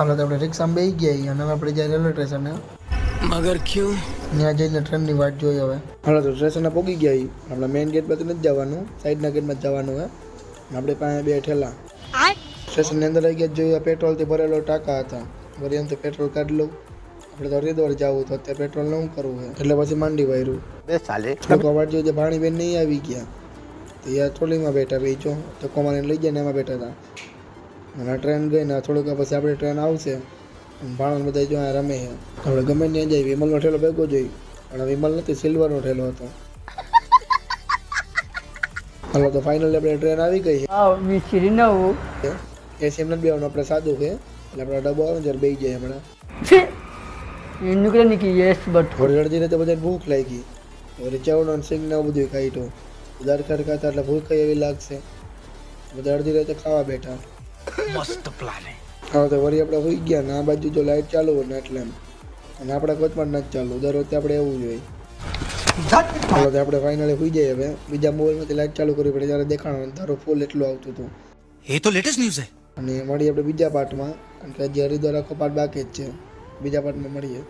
હાલો તો આપણે રિક્ષામાં બેસી ગયા અને હવે આપણે જાય રેલવે સ્ટેશને. મગર ક્યું? ત્યાં જઈને ટ્રેનની વાટ જોઈએ હવે. હાલો તો સ્ટેશને પહોંચી ગયા. આપણે મેઇન ગેટ પરથી નથી જવાનું, સાઈડના ગેટમાં જ જવાનું હોય. આપણે પાસે બે ઠેલા. સ્ટેશનની અંદર આવી ગયા જોઈએ પેટ્રોલથી ભરેલો ટાંકા હતા. વળી એમ તો પેટ્રોલ કાઢી લઉં. આપણે તો હરિદ્વાર જવું તો અત્યારે પેટ્રોલ ન કરવું હોય એટલે પછી માંડી વાયરું. લોકો વાટ જોઈએ પાણી બેન નહીં આવી ગયા તો યાર ટ્રોલીમાં બેઠા ભાઈ જો ધક્કો મારીને લઈ જાય ને એમાં બેઠા હતા. અને ટ્રેન ગઈ ને થોડુંક પછી આપણે ટ્રેન આવશે ભાણો બધા જો આ રમે છે. આપણે ગમે ત્યાં જાય વિમલનો ઠેલો ભેગો જોઈ પણ વિમલ નથી, સિલ્વરનો ઠેલો હતો. હાલો તો ફાઇનલી આપણે ટ્રેન આવી ગઈ છે. એસી એમ નથી બેવાનું, આપણે સાદું છે એટલે આપણા ડબ્બો આવે ને જ્યારે બેસી જાય હમણાં. થોડી અડધી રીતે બધાને ભૂખ લાગી. ચાવડો ને સિંગ ને એવું બધું ખાઈ તો દાળ ખાર ખાતા એટલે ભૂખ એવી લાગશે. બધા અડધી રીતે ખાવા બેઠા. મસ્ત પ્લાન હે. હા તો વળી આપણે હોઈ ગયા ને આ બાજુ જો લાઈટ ચાલુ હોય ને એટલે અને આપણા કોચમાં નથી ચાલુ, દર વખતે આપણે એવું જોઈએ. હાલો તો આપણે ફાઇનલી હોઈ જઈએ હવે. બીજા મોબાઈલમાંથી લાઈટ ચાલુ કરવી પડે ત્યારે દેખાણો તારો ફૂલ એટલું આવતું હતું. એ તો લેટેસ્ટ ન્યૂઝ હે. અને મળીએ આપણે બીજા પાર્ટમાં, કારણ કે હજી હરિદ્વાર આખો પાર્ટ બાકી જ છે. બીજા પાર્ટમાં મળીએ.